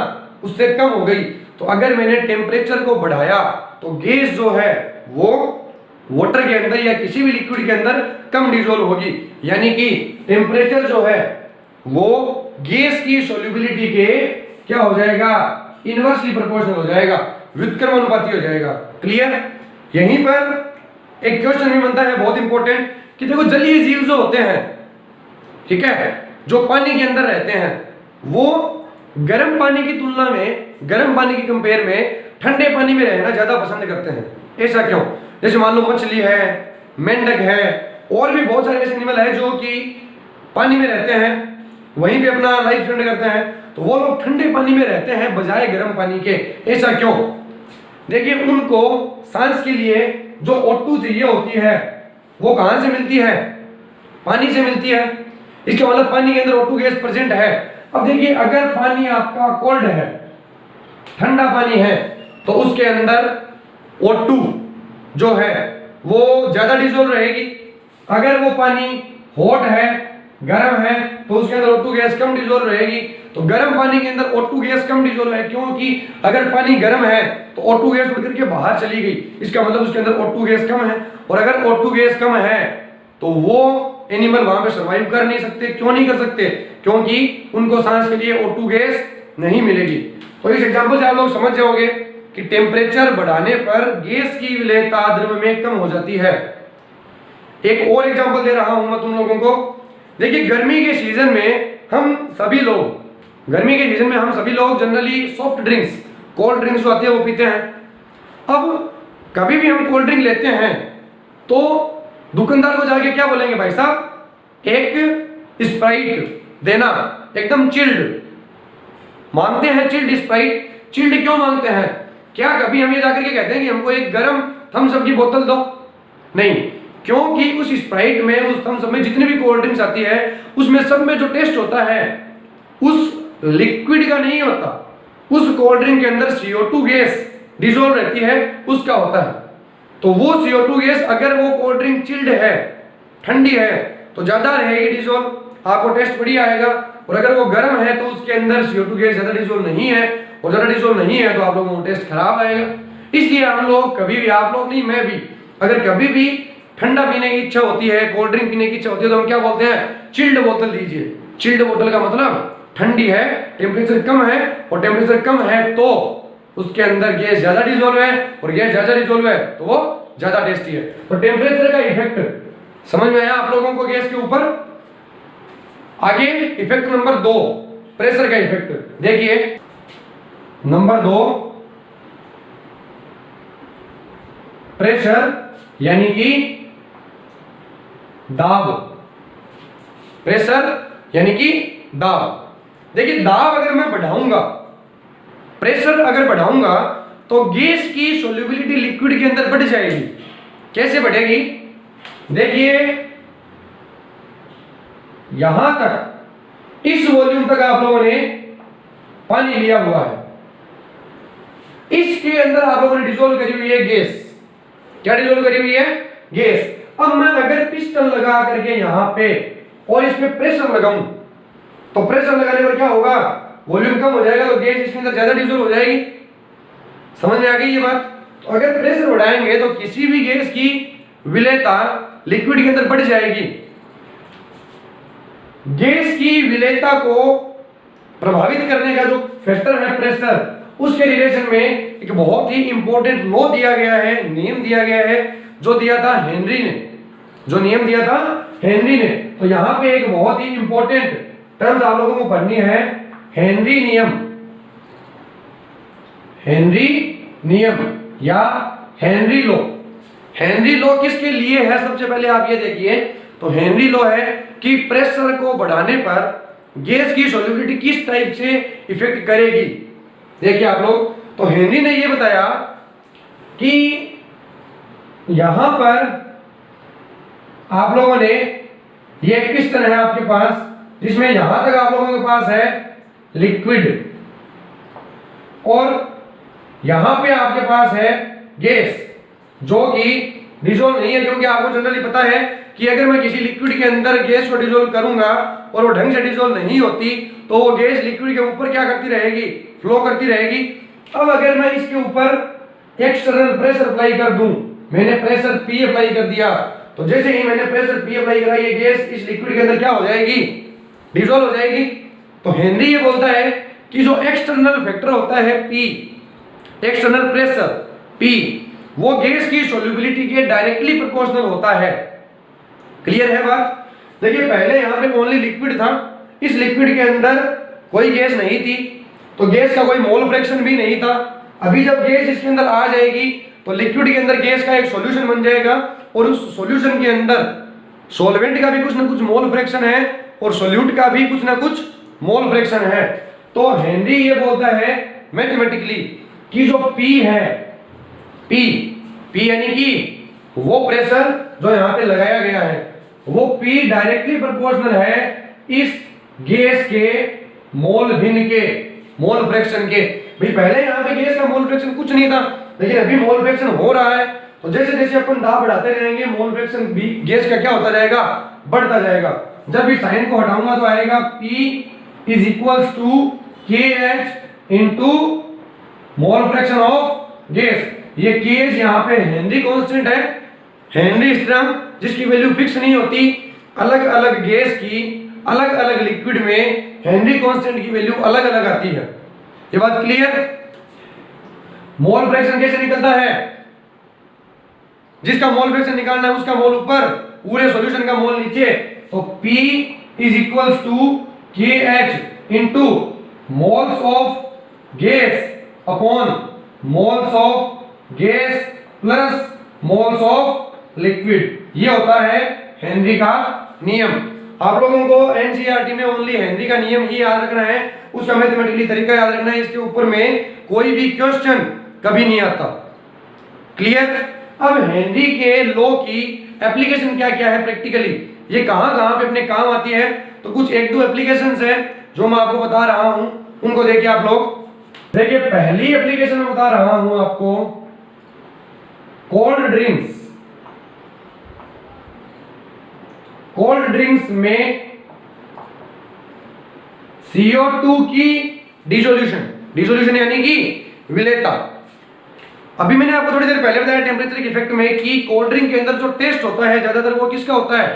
उससे कम हो गई। तो अगर मैंने टेम्परेचर को बढ़ाया तो गैस जो है वो वाटर के अंदर या किसी भी लिक्विड के अंदर कम डिसॉल्व होगी, यानी कि टेम्परेचर जो है वो गैस की सॉल्युबिलिटी के क्या हो जाएगा, इनवर्सली प्रोपोर्शनल हो जाएगा, व्युत्क्रमानुपाती हो जाएगा। क्लियर। यहीं पर एक क्वेश्चन भी बनता है बहुत इंपॉर्टेंट कि देखो जलीय जीव जो होते हैं, ठीक है, जो पानी के अंदर रहते हैं, वो गर्म पानी की तुलना में, गर्म पानी की कंपेयर में ठंडे पानी में रहना ज्यादा पसंद करते हैं। ऐसा क्यों? जैसे मान लो मछली है, मेंढक है, और भी बहुत सारे ऐसे एनिमल है जो कि पानी में रहते हैं, वहीं पे अपना लाइफ स्पेंड करते हैं, तो वो लोग ठंडे पानी में रहते हैं बजाय गर्म पानी के। ऐसा क्यों? देखिए, उनको सांस के लिए जो O2 चाहिए होती है वो कहां से मिलती है, पानी से मिलती है। इसका मतलब पानी के अंदर O2 गैस प्रेजेंट है। अब देखिए, अगर पानी आपका कोल्ड है, ठंडा पानी है, तो उसके अंदर O2 जो है वो ज्यादा डिसॉल्व रहेगी। अगर वो पानी हॉट है, गर्म है, तो उसके अंदर O2 गैस कम डिसॉल्व रहेगी। तो गर्म पानी के अंदर O2 गैस कम डिसॉल्व है, क्योंकि अगर पानी गर्म है तो O2 गैस उड़ करके बाहर चली गई, इसका मतलब उसके अंदर O2 गैस कम है। और अगर O2 गैस कम है तो वो एनिमल वहां पे सर्वाइव कर नहीं सकते। क्यों नहीं कर सकते? क्योंकि उनको सांस के लिए O2 गैस नहीं मिलेगी। तो इस एग्जांपल से आप लोग समझ जाओगे कि टेम्परेचर बढ़ाने पर गैस की विलेयता द्रव में कम हो जाती है। एक और एग्जांपल दे रहा हूं मैं तुम लोगों को। देखिए, गर्मी के सीजन में हम सभी लोग generally soft drinks, cold drinks जो आती है वो पीते हैं। अब कभी भी हम कोल्ड ड्रिंक लेते हैं तो दुकानदार को जाके क्या बोलेंगे, भाई साहब एक स्प्राइट देना, एकदम चिल्ड मांगते हैं। चिल्ड स्प्राइट, चिल्ड क्यों मांगते हैं? क्या कभी हम ये जाकर के कहते हैं कि हमको एक गर्म थम्स अप की बोतल दो? नहीं, क्योंकि उस स्प्राइट में, उस थम्स अप में जितनी भी कोल्ड ड्रिंक्स आती है उसमें सब में जो टेस्ट होता है उस लिक्विड का नहीं होता, उस कोल्ड ड्रिंक के अंदर CO2 गैस डिसॉल्व रहती है, उसका होता है। तो वो CO2 गैस, अगर वो कोल्ड ड्रिंक चिल्ड है, ठंडी है, तो ज्यादा रहेगी डिसॉल्व, आपको टेस्ट बढ़िया आएगा। और अगर वो गर्म है तो उसके अंदर CO2 गैस ज्यादा डिसॉल्व नहीं है, और ज्यादा डिसॉल्व नहीं है तो आप लोगों को टेस्ट खराब आएगा। इसलिए हम लोग कभी भी, आप लोग नहीं, मैं भी, अगर कभी भी ठंडा पीने की इच्छा होती है, कोल्ड ड्रिंक पीने की इच्छा होती है, तो हम क्या बोलते हैं, चिल्ड बोतल दीजिए। चिल्ड बोतल का मतलब ठंडी है, टेम्परेचर कम है, और टेम्परेचर कम है तो उसके अंदर गैस ज्यादा डिसॉल्व है, और गैस ज्यादा डिसॉल्व है तो वो ज्यादा टेस्टी है। तो टेम्परेचर का इफेक्ट समझ में आया आप लोगों को गैस के ऊपर। आगे इफेक्ट नंबर 2, प्रेशर का इफेक्ट। देखिए नंबर 2, प्रेशर यानी कि दाब। प्रेशर यानी कि दाब। देखिए, दाब अगर मैं बढ़ाऊंगा, प्रेशर अगर बढ़ाऊंगा, तो गैस की सॉल्युबिलिटी लिक्विड के अंदर बढ़ जाएगी। कैसे बढ़ेगी? देखिए, यहां तक, इस वॉल्यूम तक आप लोगों ने पानी लिया हुआ है, इसके अंदर आप लोगों ने डिसॉल्व करी हुई है गैस। क्या डिसॉल्व करी हुई है? गैस। अब मैं अगर पिस्टन लगा करके यहां पे और इसमें प्रेशर लगाऊं, तो प्रेशर लगाने पर क्या होगा, वॉल्यूम कम हो जाएगा, तो गैस इसके अंदर ज्यादा डिसॉल्व हो जाएगी। समझ में आ गई ये बात? तो अगर प्रेशर बढ़ाएंगे तो किसी भी गैस की विलेयता लिक्विड के अंदर बढ़ जाएगी। गैस की विलेयता को प्रभावित करने का जो फैक्टर है प्रेशर, उसके रिलेशन में एक बहुत ही इंपॉर्टेंट लॉ दिया गया है, नियम दिया गया है, जो दिया था हेनरी ने, जो नियम दिया था हेनरी ने। तो यहां पे एक बहुत ही इंपॉर्टेंट टर्म्स आप लोगों को पढ़नी है, हेनरी नियम। हेनरी नियम या हेनरी लॉ। हेनरी लॉ किसके लिए है? सबसे पहले आप ये देखिए, तो हेनरी लॉ है कि प्रेशर को बढ़ाने पर गैस की सॉल्युबिलिटी किस टाइप से इफेक्ट करेगी। देखिए आप लोग, तो हेनरी ने ये बताया कि यहां पर आप लोगों ने ये पिस्टन है आपके पास, जिसमें यहां तक आप लोगों के पास है लिक्विड और यहां पे आपके पास है गैस जो कि डिसॉल्व नहीं है, क्योंकि आपको जनरली पता है कि अगर मैं किसी लिक्विड के अंदर गैस को डिसॉल्व करूंगा और वो ढंग से डिसॉल्व नहीं होती तो वो गैस लिक्विड के ऊपर क्या करती रहेगी, फ्लो करती रहेगी। अब अगर मैं इसके ऊपर एक्सटर्नल प्रेशर अप्लाई कर दूं, मैंने प्रेशर P अप्लाई कर दिया, तो जैसे ही मैंने प्रेशर P अप्लाई करा ये गैस इस लिक्विड के अंदर क्या हो जाएगी, डिसॉल्व हो जाएगी। तो हेनरी ये बोलता है कि जो एक्सटर्नल फैक्टर होता है P, एक्सटर्नल प्रेशर P, वो गैस की सॉल्युबिलिटी के डायरेक्टली प्रोपोर्शनल होता है। क्लियर है बात? देखिए पहले यहां पे ओनली लिक्विड था, इस लिक्विड के अंदर कोई गैस नहीं थी, तो गैस का कोई मोल फ्रैक्शन भी नहीं था। अभी जब गैस इसके अंदर आ जाएगी तो लिक्विड के अंदर गैस का एक सॉल्यूशन बन जाएगा और उस सॉल्यूशन के अंदर सॉल्वेंट का भी कुछ ना कुछ मोल फ्रैक्शन है और सॉल्यूट का भी कुछ ना कुछ मोल फ्रैक्शन है। तो हेनरी ये बोलता है मैथमेटिकली कि जो P है, P यानी कि वो प्रेशर जो यहां पे लगाया गया है वो P डायरेक्टली प्रोपोर्शनल है इस गैस के मोल भिन्न के, मोल फ्रैक्शन के। भाई पहले यहां पे गैस का मोल फ्रैक्शन कुछ नहीं था, लेकिन अभी मोल फ्रैक्शन हो रहा है, तो जैसे जैसे अपन दाब बढ़ाते रहेंगे मोल फ्रैक्शन भी गैस का क्या होता जाएगा, बढ़ता जाएगा। जब इस साइन को हटाऊंगा तो आएगा P is equals to KH into mole fraction of gas. ये केस यहाँ पे हेनरी कांस्टेंट है, हेनरी स्थिरांक, जिसकी वैल्यू फिक्स नहीं होती। अलग अलग गैस की अलग अलग लिक्विड में हेनरी कांस्टेंट की वैल्यू अलग अलग आती है। ये बात क्लियर? मोल फ्रैक्शन कैसे निकलता है? जिसका मोल फ्रैक्शन निकालना है उसका मोल ऊपर, पूरे सॉल्यूशन का मोल नीचे। तो P is equals to KH into moles of gas upon moles of gas plus moles of liquid. ये होता है हेनरी का नियम। आप लोगों को एनसीईआरटी में ओनली हेनरी का नियम ही याद रखना है, उसका मैथमेटिकली तरीका याद रखना है, इसके ऊपर में कोई भी क्वेश्चन कभी नहीं आता। क्लियर? अब हेनरी के लॉ की एप्लीकेशन क्या क्या है प्रैक्टिकली, ये कहां कहां पे अपने काम आती है, तो कुछ एक दो एप्लीकेशंस है जो मैं आपको बता रहा हूं, उनको देखिए आप लोग। देखिए पहली एप्लीकेशन में बता रहा हूं आपको, कोल्ड ड्रिंक्स। कोल्ड ड्रिंक्स में CO2 की डिसोल्यूशन यानी कि विलेयता। अभी मैंने आपको थोड़ी देर पहले बताया टेम्परेचर के इफेक्ट में कि कोल्ड ड्रिंक के अंदर जो टेस्ट होता है ज्यादातर वो किसका होता है,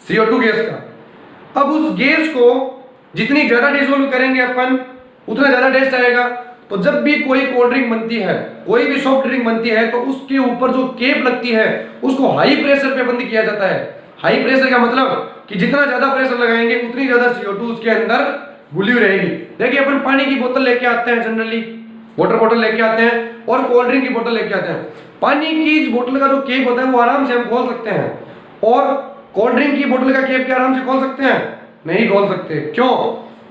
CO2 गैस का। अब उस गैस को जितनी ज्यादा डिसोल्व करेंगे अपन उतना ज्यादा टेस्ट आएगा। तो जब भी कोई कोल्ड ड्रिंक बनती है, कोई भी सॉफ्ट ड्रिंक बनती है, तो उसके ऊपर जो केप लगती है उसको हाई प्रेशर पे बंद किया जाता है। हाई प्रेशर का मतलब कि जितना ज्यादा प्रेशर लगाएंगे उतनी ज्यादा CO2 उसके अंदर घुली हुई रहेगी। देखिए अपन पानी की बोतल लेके आते हैं, जनरली वाटर बॉटल लेके आते हैं और कोल्ड ड्रिंक की बोतल लेके आते हैं। पानी की बोतल का जो केप होता है वो आराम से हम खोल सकते हैं, और कोल्ड ड्रिंक की बोतल का केप क्या आराम से खोल सकते हैं? नहीं खोल सकते। क्यों?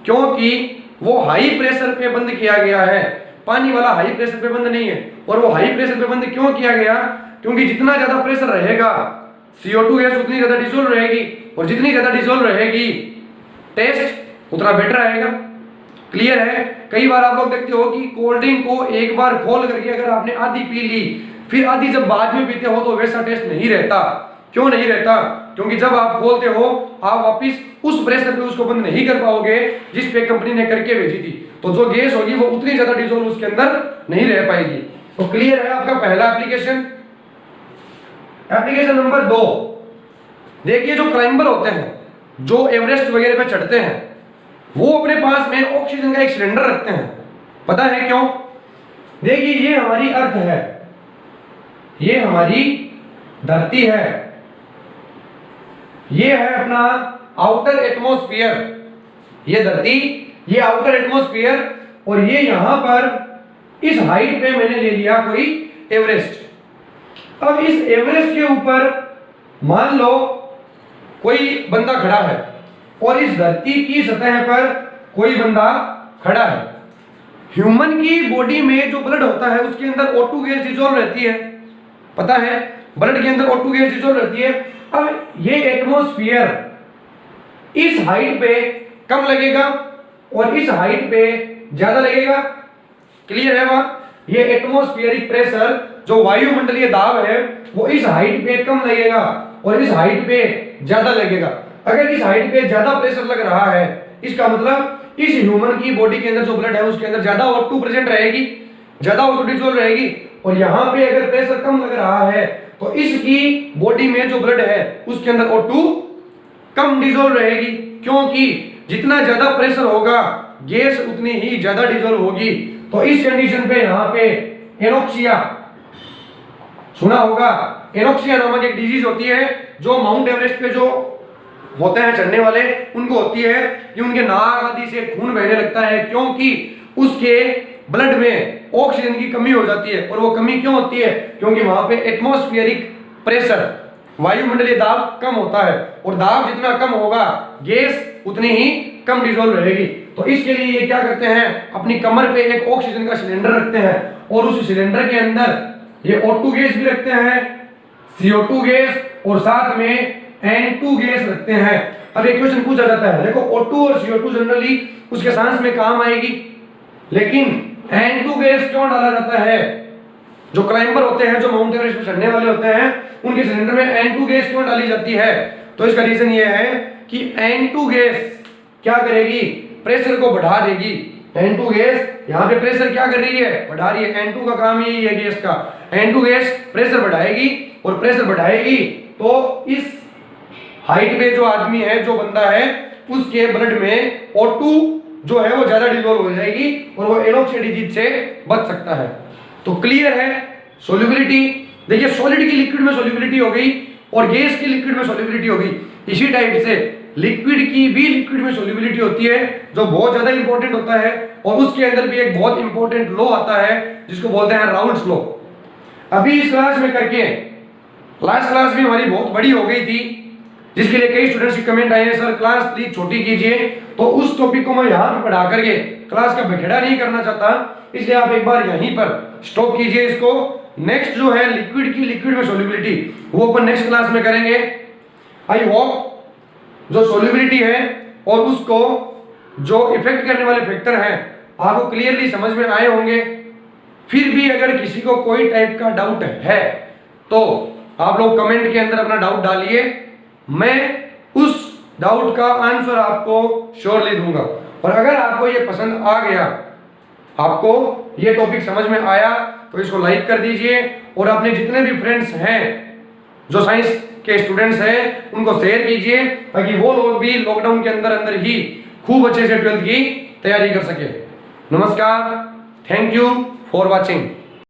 क्योंकि वो हाई प्रेशर पे बंद किया गया है, पानी वाला हाई प्रेशर पे बंद नहीं है। और वो हाई प्रेशर पे बंद क्यों किया गया? क्योंकि जितना ज्यादा प्रेशर रहेगा CO2 गैस उतनी ज्यादा डिसॉल्व रहेगी, और जितनी ज्यादा डिसॉल्व रहेगी टेस्ट उतना बेटर आएगा। क्लियर है? कई बार आप लोग देखते हो कि कोल्ड ड्रिंक को एक बार खोल करके अगर आपने आधी पी ली, फिर आधी जब बाद में पीते हो तो वैसा टेस्ट नहीं रहता। क्यों नहीं रहता? क्योंकि जब आप खोलते हो आप वापिस उस प्रेशर पे उसको बंद नहीं कर पाओगे जिस पे कंपनी ने करके भेजी थी, तो जो गैस होगी वो उतनी ज्यादा डिसॉल्व उसके अंदर नहीं रह पाएगी। तो क्लियर है आपका पहला एप्लीकेशन। एप्लीकेशन नंबर 2, देखिए जो क्लाइंबर होते हैं, जो एवरेस्ट वगैरह पे चढ़ते हैं, वो अपने पास में ऑक्सीजन का एक सिलेंडर रखते हैं। पता है क्यों? देखिए ये हमारी अर्थ है, ये हमारी धरती है, ये है अपना आउटर एटमॉस्फेयर, ये धरती, ये आउटर एटमॉस्फेयर, और ये यहां पर इस हाइट पे मैंने ले लिया कोई एवरेस्ट। अब इस एवरेस्ट के ऊपर मान लो कोई बंदा खड़ा है और इस धरती की सतह पर कोई बंदा खड़ा है, ह्यूमन की बॉडी में जो ब्लड होता है उसके अंदर O2 गैस डिजोल्व रहती है, पता है, ब्लड के अंदर O2 गैस डिजोल्व रहती है। अब ये एटमॉस्फेयर इस हाइट पे कम लगेगा और इस हाइट पे ज्यादा लगेगा, क्लियर है बात? ये एटमॉस्फेरिक प्रेशर जो वायुमंडलीय दाब है वो इस हाइट पे कम लगेगा और इस हाइट पे ज्यादा लगेगा। अगर इस हाइट पे ज्यादा प्रेशर लग रहा है इसका मतलब इस ह्यूमन की बॉडी के अंदर जो ब्लड है उसके अंदर ज्यादा O2 प्रेजेंट रहेगी, ज्यादा O2 डिसॉल्व रहेगी। और यहाँ पे अगर प्रेशर कम लग रहा है तो इसकी बॉडी में जो ब्लड है उसके अंदर O2 कम डिसॉल्व रहेगी, क्योंकि जितना ज्यादा प्रेशर होगा गैस उतनी ही ज्यादा डिसॉल्व होगी। तो इस कंडीशन पे यहाँ पे एनोक्सिया सुना होगा, एनोक्सिया नामक एक डिजीज होती है जो माउंट एवरेस्ट पे जो होते हैं चढ़ने वाले उनको होती है कि उनके नाक आदि से खून बहने लगता है, क्योंकि उसके ब्लड में ऑक्सीजन की कमी हो जाती है। और वो कमी क्यों होती है? क्योंकि वहां पे एटमॉस्फेरिक प्रेशर वायुमंडलीय दाब कम होता है और दाब जितना कम होगा गैस उतनी ही कम डिसॉल्व रहेगी। तो इसके लिए ये क्या करते हैं, अपनी कमर पे एक ऑक्सीजन का सिलेंडर रखते हैं और उस सिलेंडर के अंदर ये O2 गैस भी रखते हैं, CO2 गैस और साथ में N2 गैस रखते हैं। अब एक क्वेश्चन पूछा जाता है, देखो O2 और CO2 जनरली उसके सांस में काम आएगी, लेकिन N2 गैस क्यों डाला जाता है? जो क्लाइंबर होते हैं, जो माउंट एवरेस्ट पे चढ़ने वाले होते हैं, उनके सिलेंडर में N2 गैस क्यों डाली जाती है? तो इसका रीजन ये है कि N2 गैस क्या करेगी, प्रेशर को बढ़ा देगी। N2 गैस यहाँ पे प्रेशर क्या कर रही है, बढ़ा रही है। N2 का काम ही है गैस का, N2 गैस प्रेशर बढ़ाएगी और प्रेशर बढ़ाएगी तो इस हाइट पे जो आदमी है, जो बंदा है, उसके ब्लड में O2 जो है वो ज्यादा डिसॉल्व हो जाएगी और वो एनोक्सिया डिजीज से बच सकता है। तो क्लियर है? सोल्युबिलिटी देखिए, सॉलिड की लिक्विड में सोल्युबिलिटी हो गई और गैस की लिक्विड में सोल्युबिलिटी हो गई। इसी टाइप से लिक्विड की भी लिक्विड में सोल्युबिलिटी होती है जो बहुत ज्यादा इंपॉर्टेंट होता है, और उसके अंदर भी एक बहुत इंपॉर्टेंट लॉ आता है जिसको बोलते हैं राउल्स लॉ। अभी इस क्लास में करके लास्ट क्लास भी हमारी बहुत बड़ी हो गई थी, जिसके लिए कई स्टूडेंट्स के कमेंट आए हैं, सर क्लास प्लीज छोटी कीजिए। तो उस टॉपिक को मैं यहाँ पे पढ़ा करके क्लास का बखेड़ा नहीं करना चाहता, इसलिए आप एक बार यहीं पर स्टॉप कीजिए इसको। नेक्स्ट जो है लिक्विड की लिक्विड में सोल्युबिलिटी, वो अपन नेक्स्ट क्लास में करेंगे। आई होप जो सोल्युबिलिटी है और उसको जो इफेक्ट करने वाले फैक्टर हैं आपको क्लियरली समझ में आए होंगे। फिर भी अगर किसी को कोई टाइप का डाउट है तो आप लोग कमेंट के अंदर अपना डाउट डालिए, मैं उस डाउट का आंसर आपको श्योरली दूंगा। और अगर आपको ये पसंद आ गया, आपको ये टॉपिक समझ में आया, तो इसको लाइक कर दीजिए और अपने जितने भी फ्रेंड्स हैं जो साइंस के स्टूडेंट्स हैं उनको शेयर कीजिए, ताकि वो लोग भी लॉकडाउन के अंदर ही खूब अच्छे से 12th की तैयारी कर सके। नमस्कार, थैंक यू फॉर वॉचिंग।